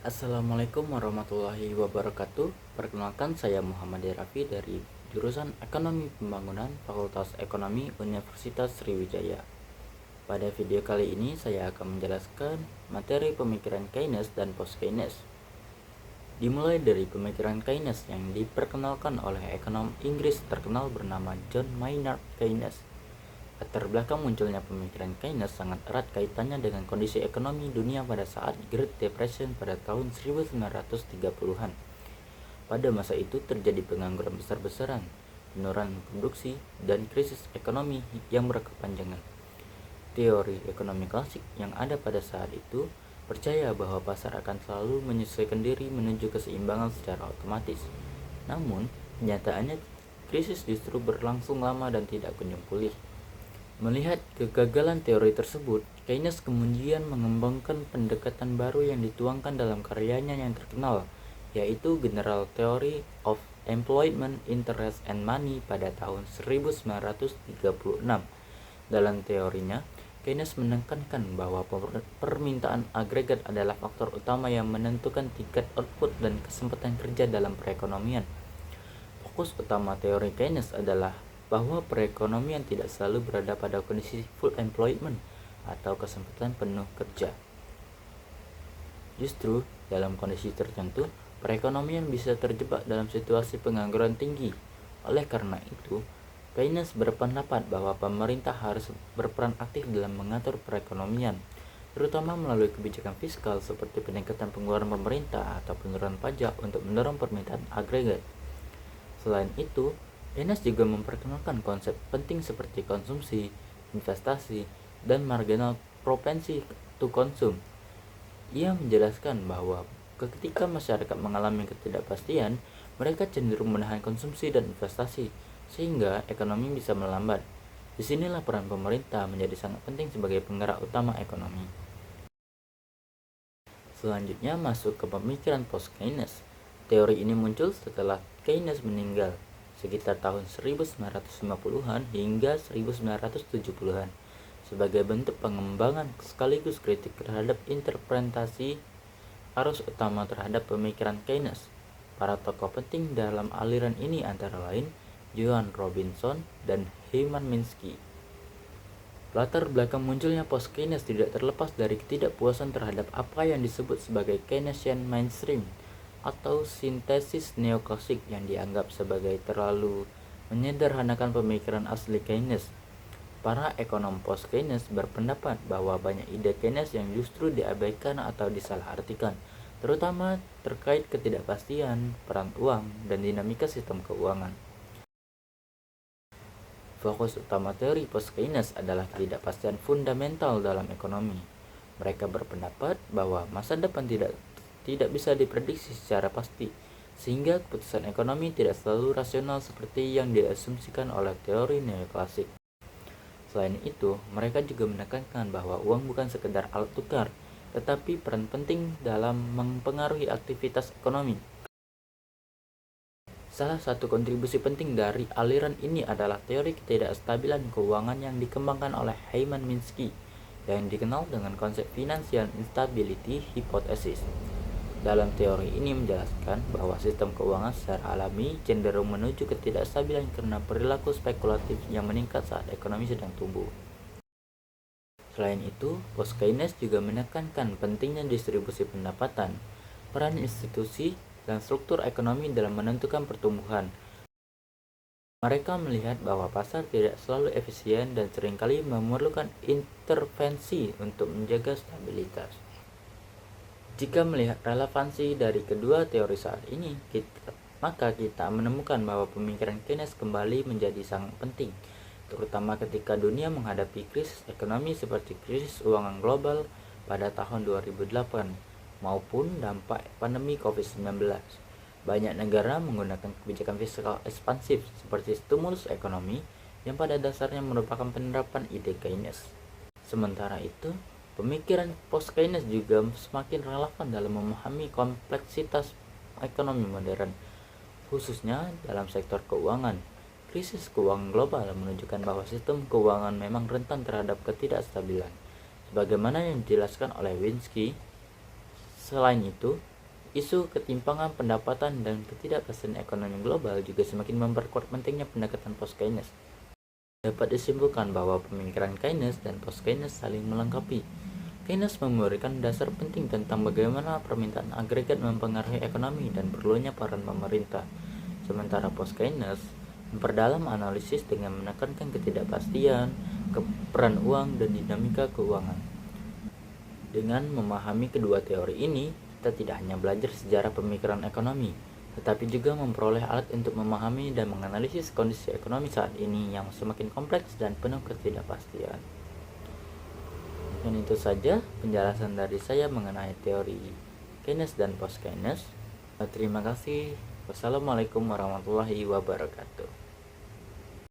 Assalamualaikum warahmatullahi wabarakatuh. Perkenalkan, saya Muhammad Raffi dari jurusan Ekonomi Pembangunan Fakultas Ekonomi Universitas Sriwijaya. Pada video kali ini saya akan menjelaskan materi pemikiran Keynes dan post-Keynes. Dimulai dari pemikiran Keynes yang diperkenalkan oleh ekonom Inggris terkenal bernama John Maynard Keynes. Latar belakang munculnya pemikiran Keynes sangat erat kaitannya dengan kondisi ekonomi dunia pada saat Great Depression pada tahun 1930-an. Pada masa itu terjadi pengangguran besar-besaran, penurunan produksi, dan krisis ekonomi yang berkepanjangan. Teori ekonomi klasik yang ada pada saat itu percaya bahwa pasar akan selalu menyesuaikan diri menuju keseimbangan secara otomatis. Namun, kenyataannya krisis justru berlangsung lama dan tidak kunjung pulih. Melihat kegagalan teori tersebut, Keynes kemudian mengembangkan pendekatan baru yang dituangkan dalam karyanya yang terkenal, yaitu General Theory of Employment, Interest, and Money pada tahun 1936. Dalam teorinya, Keynes menekankan bahwa permintaan agregat adalah faktor utama yang menentukan tingkat output dan kesempatan kerja dalam perekonomian. Fokus utama teori Keynes adalah bahwa perekonomian tidak selalu berada pada kondisi full employment atau kesempatan penuh kerja. Justru, dalam kondisi tertentu, perekonomian bisa terjebak dalam situasi pengangguran tinggi. Oleh karena itu, Keynes berpendapat bahwa pemerintah harus berperan aktif dalam mengatur perekonomian, terutama melalui kebijakan fiskal seperti peningkatan pengeluaran pemerintah atau penurunan pajak untuk mendorong permintaan agregat. Selain itu, Keynes juga memperkenalkan konsep penting seperti konsumsi, investasi, dan marginal propensity to consume. Ia menjelaskan bahwa ketika masyarakat mengalami ketidakpastian, mereka cenderung menahan konsumsi dan investasi, sehingga ekonomi bisa melambat. Disinilah peran pemerintah menjadi sangat penting sebagai penggerak utama ekonomi. Selanjutnya masuk ke pemikiran post-Keynes. Teori ini muncul setelah Keynes meninggal, sekitar tahun 1950-an hingga 1970-an, sebagai bentuk pengembangan sekaligus kritik terhadap interpretasi arus utama terhadap pemikiran Keynes. Para tokoh penting dalam aliran ini antara lain Joan Robinson dan Hyman Minsky. Latar belakang munculnya post-Keynes tidak terlepas dari ketidakpuasan terhadap apa yang disebut sebagai Keynesian mainstream atau sintesis neoklasik yang dianggap sebagai terlalu menyederhanakan pemikiran asli Keynes. Para ekonom post-Keynes berpendapat bahwa banyak ide Keynes yang justru diabaikan atau disalahartikan, terutama terkait ketidakpastian, peran uang, dan dinamika sistem keuangan. Fokus utama teori post-Keynes adalah ketidakpastian fundamental dalam ekonomi. Mereka berpendapat bahwa masa depan tidak bisa diprediksi secara pasti, sehingga keputusan ekonomi tidak selalu rasional seperti yang diasumsikan oleh teori neoklasik. Selain itu, mereka juga menekankan bahwa uang bukan sekedar alat tukar, tetapi peran penting dalam mempengaruhi aktivitas ekonomi. Salah satu kontribusi penting dari aliran ini adalah teori ketidakstabilan keuangan yang dikembangkan oleh Hyman Minsky, yang dikenal dengan konsep Financial Instability Hypothesis. Dalam teori ini menjelaskan bahwa sistem keuangan secara alami cenderung menuju ketidakstabilan karena perilaku spekulatif yang meningkat saat ekonomi sedang tumbuh. Selain itu, post-Keynes juga menekankan pentingnya distribusi pendapatan, peran institusi, dan struktur ekonomi dalam menentukan pertumbuhan. Mereka melihat bahwa pasar tidak selalu efisien dan seringkali memerlukan intervensi untuk menjaga stabilitas. Jika melihat relevansi dari kedua teori saat ini, maka kita menemukan bahwa pemikiran Keynes kembali menjadi sangat penting, terutama ketika dunia menghadapi krisis ekonomi seperti krisis keuangan global pada tahun 2008 maupun dampak pandemi COVID-19. Banyak negara menggunakan kebijakan fiskal ekspansif seperti stimulus ekonomi yang pada dasarnya merupakan penerapan ide Keynes. Sementara itu, pemikiran post-Keynes juga semakin relevan dalam memahami kompleksitas ekonomi modern, khususnya dalam sektor keuangan. Krisis keuangan global menunjukkan bahwa sistem keuangan memang rentan terhadap ketidakstabilan, sebagaimana yang dijelaskan oleh Minsky. Selain itu, Isu ketimpangan pendapatan dan ketidakpastian ekonomi global juga semakin memperkuat pentingnya pendekatan post-Keynes. Dapat disimpulkan bahwa pemikiran Keynes dan post-Keynes saling melengkapi. Keynes memberikan dasar penting tentang bagaimana permintaan agregat mempengaruhi ekonomi dan perlunya peran pemerintah. Sementara post-Keynes memperdalam analisis dengan menekankan ketidakpastian, peran uang, dan dinamika keuangan. Dengan memahami kedua teori ini, kita tidak hanya belajar sejarah pemikiran ekonomi, tetapi juga memperoleh alat untuk memahami dan menganalisis kondisi ekonomi saat ini yang semakin kompleks dan penuh ketidakpastian. Dan itu saja penjelasan dari saya mengenai teori Keynes dan post-Keynes. Terima kasih. Wassalamualaikum warahmatullahi wabarakatuh.